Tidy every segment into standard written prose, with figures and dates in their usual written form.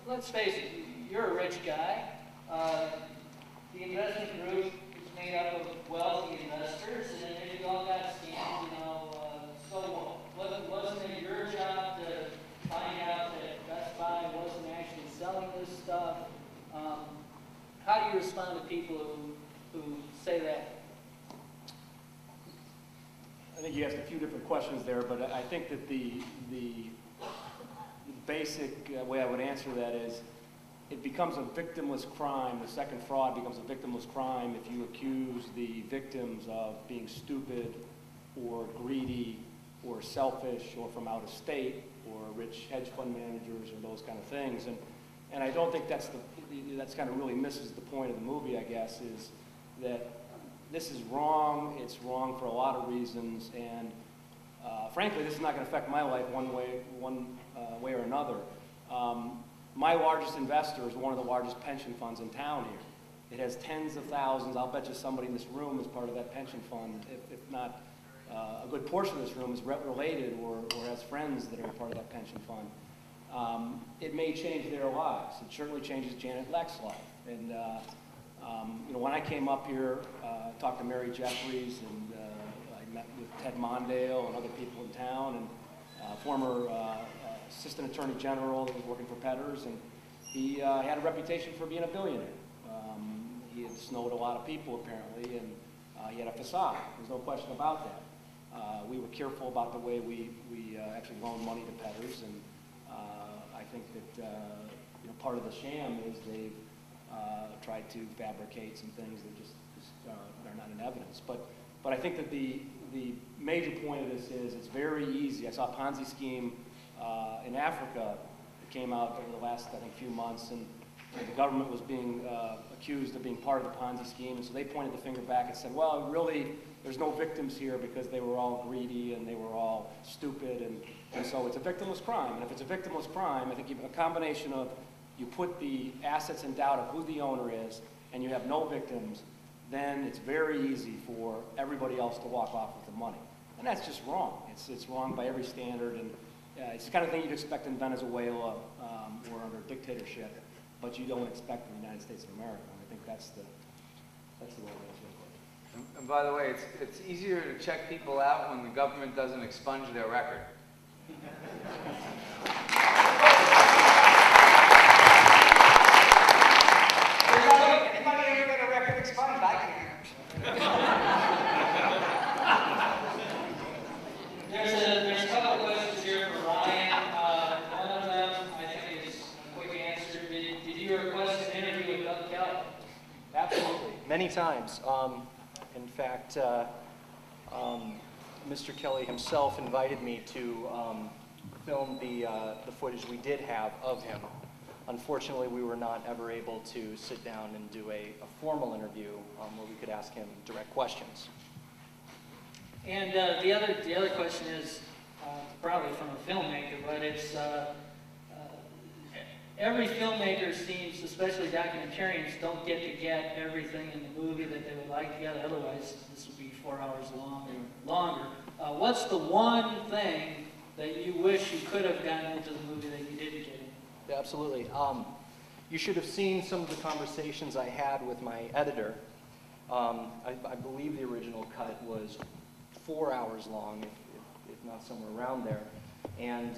let's face it, you're a rich guy. The investment group is made up of wealthy investors, and if you all got scammed, you know, so wasn't it your job to find out that Best Buy wasn't actually selling this stuff? How do you respond to people who say that? I think you asked a few different questions there, but I think that the basic way I would answer that is it becomes a victimless crime. The second fraud becomes a victimless crime if you accuse the victims of being stupid or greedy or selfish or from out of state or rich hedge fund managers or those kind of things. And I don't think that's kind of really misses the point of the movie, I guess, is that this is wrong. It's wrong for a lot of reasons, and frankly, this is not going to affect my life one way or another. My largest investor is one of the largest pension funds in town here. It has tens of thousands. I'll bet you somebody in this room is part of that pension fund, if not a good portion of this room is related or has friends that are part of that pension fund. It may change their lives. It certainly changes Janet Leck's life. And you know, when I came up here, talked to Mary Jeffries, and I met with Ted Mondale and other people in town, and former Assistant Attorney General that was working for Pedders, and he had a reputation for being a billionaire. He had snowed a lot of people apparently, and he had a facade. There's no question about that. We were careful about the way we actually loaned money to Pedders, and I think that you know, part of the sham is they've tried to fabricate some things that just are not in evidence. But I think that the major point of this is it's very easy. I saw a Ponzi scheme in Africa that came out over the last, I think, few months, and the government was being accused of being part of the Ponzi scheme, and so they pointed the finger back and said, well, really, there's no victims here because they were all greedy and they were all stupid, and so it's a victimless crime. And if it's a victimless crime, I think you have a combination of you put the assets in doubt of who the owner is and you have no victims, then it's very easy for everybody else to walk off with the money. And that's just wrong. It's wrong by every standard, and it's the kind of thing you'd expect in Venezuela or under dictatorship, but you don't expect in the United States of America. And I think that's the way it is. And by the way, it's easier to check people out when the government doesn't expunge their record. Anybody ever get a record expunged? I can't. There's a couple questions here for Ryan. One of them, I think, is a quick answer. Did you request an interview with Doug Kelly? Absolutely, many times. In fact, Mr. Kelly himself invited me to film the footage we did have of him. Unfortunately, we were not ever able to sit down and do a formal interview where we could ask him direct questions. And the other question is probably from a filmmaker, but it's every filmmaker seems, especially documentarians, don't get to get everything in the movie that they would like to get. Otherwise, this would be 4 hours long or longer. What's the one thing that you wish you could have gotten into the movie that you didn't get in? Yeah, absolutely. You should have seen some of the conversations I had with my editor. I believe the original cut was 4 hours long, if not somewhere around there. And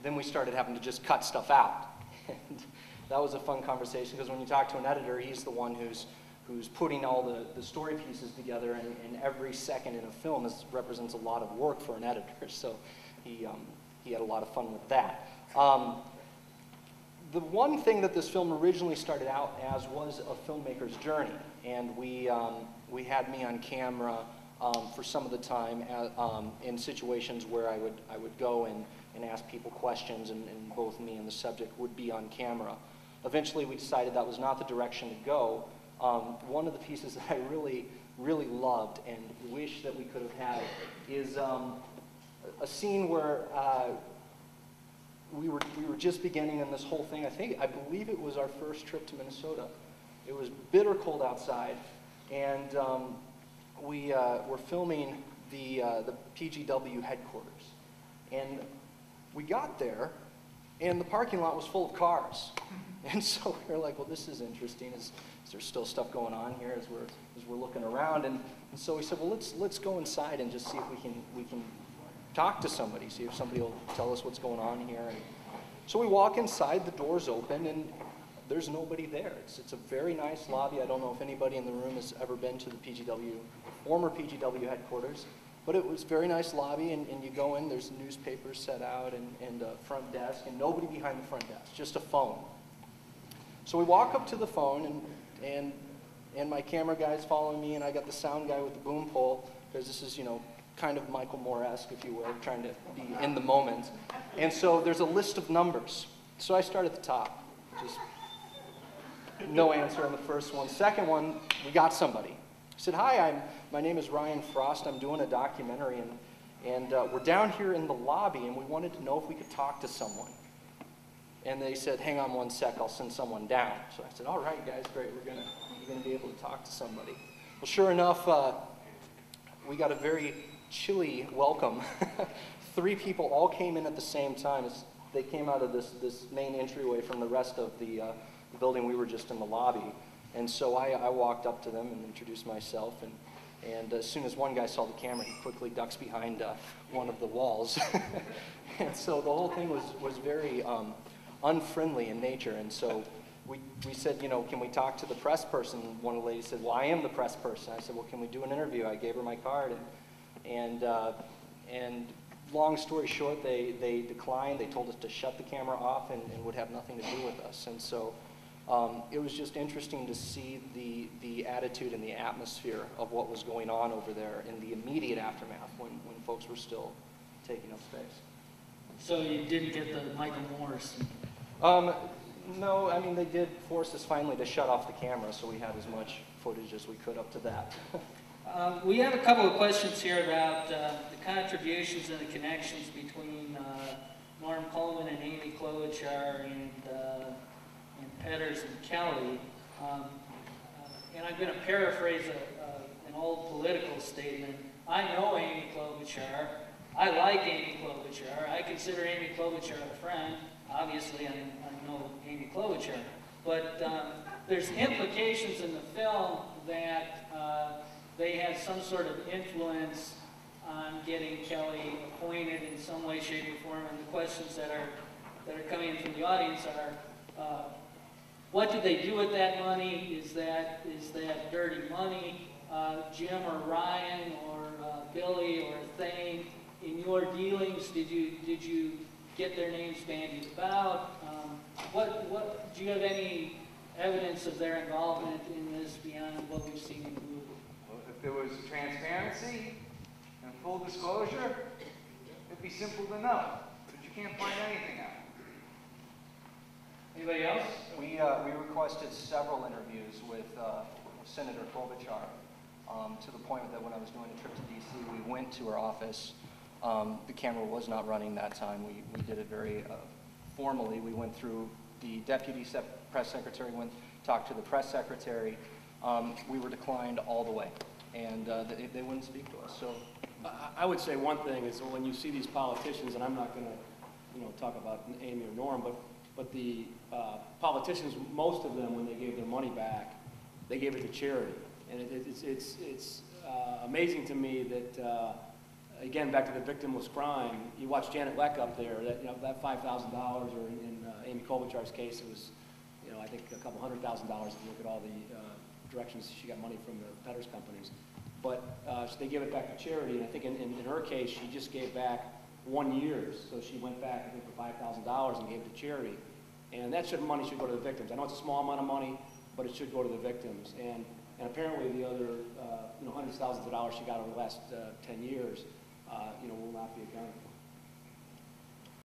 then we started having to just cut stuff out. And that was a fun conversation, because when you talk to an editor, he's the one who's putting all the story pieces together, and every second in a film represents a lot of work for an editor. So he had a lot of fun with that. The one thing that this film originally started out as was a filmmaker's journey, and we had me on camera for some of the time in situations where I would go and ask people questions, and both me and the subject would be on camera. Eventually, we decided that was not the direction to go. One of the pieces that I really, really loved and wish that we could have had is a scene where we were just beginning in this whole thing. I believe it was our first trip to Minnesota. It was bitter cold outside, and we were filming the PGW headquarters. And we got there, and the parking lot was full of cars. And so we were like, well, this is interesting. Is there still stuff going on here as we're looking around? And so we said, well, let's go inside and just see if we can talk to somebody, see if somebody will tell us what's going on here. And so we walk inside, the door's open, and there's nobody there. It's a very nice lobby. I don't know if anybody in the room has ever been to the PGW, former PGW headquarters, but it was a very nice lobby, and you go in, there's newspapers set out and a front desk, and nobody behind the front desk, just a phone. So we walk up to the phone, and my camera guy's following me, and I got the sound guy with the boom pole, because this is, you know, kind of Michael Moore-esque, if you will, trying to be in the moment. And so there's a list of numbers. So I start at the top, just no answer on the first one. Second one, we got somebody. I said, hi, my name is Ryan Frost. I'm doing a documentary, and we're down here in the lobby, and we wanted to know if we could talk to someone. And they said, hang on one sec, I'll send someone down. So I said, all right, guys, great, you're gonna be able to talk to somebody. Well, sure enough, we got a very chilly welcome. 3 people all came in at the same time. They came out of this main entryway from the rest of the building. We were just in the lobby. And so I walked up to them and introduced myself. And as soon as one guy saw the camera, he quickly ducks behind one of the walls. And so the whole thing was very unfriendly in nature. And so we said, you know, can we talk to the press person? One of the ladies said, well, I am the press person. I said, well, can we do an interview? I gave her my card. And long story short, they declined. They told us to shut the camera off and would have nothing to do with us. And so it was just interesting to see the attitude and the atmosphere of what was going on over there in the immediate aftermath when folks were still taking up space. So you didn't get the Michael Morris? No, I mean, they did force us finally to shut off the camera, so we had as much footage as we could up to that. We have a couple of questions here about the contributions and the connections between Norm Coleman and Amy Klobuchar and Petters and Kelly. And I'm going to paraphrase an old political statement. I know Amy Klobuchar. I like Amy Klobuchar. I consider Amy Klobuchar a friend. Obviously, I know Amy Klobuchar. But there's implications in the film that they had some sort of influence on getting Kelly appointed in some way, shape, or form. And the questions that are coming in from the audience are, what did they do with that money? Is that dirty money? Jim or Ryan or Billy or Thane, in your dealings, did you get their names bandied about? Do you have any evidence of their involvement in this beyond what we've seen in the movie? Well, if there was transparency and full disclosure, it'd be simple to know, but you can't find anything out. Anybody else? We requested several interviews with Senator Klobuchar to the point that when I was doing a trip to D.C., we went to her office. The camera was not running that time. We did it very formally. We went through the deputy press secretary, talked to the press secretary. We were declined all the way, and they wouldn't speak to us. So I would say one thing is when you see these politicians, and I'm not going to talk about Amy or Norm, but the politicians, most of them, when they gave their money back, they gave it to charity. And it's amazing to me that, again, back to the victimless crime, you watch Janet Leck up there, that $5,000, or in Amy Klobuchar's case, it was, I think a couple $100,000 if you look at all the directions she got money from the Petters companies. But so they gave it back to charity, and I think in her case, she just gave back 1 year. So she went back, I think, for $5,000 and gave it to charity. And that money should go to the victims. I know it's a small amount of money, but it should go to the victims. And apparently the other, hundreds of thousands of dollars she got over the last 10 years, will not be accounted for.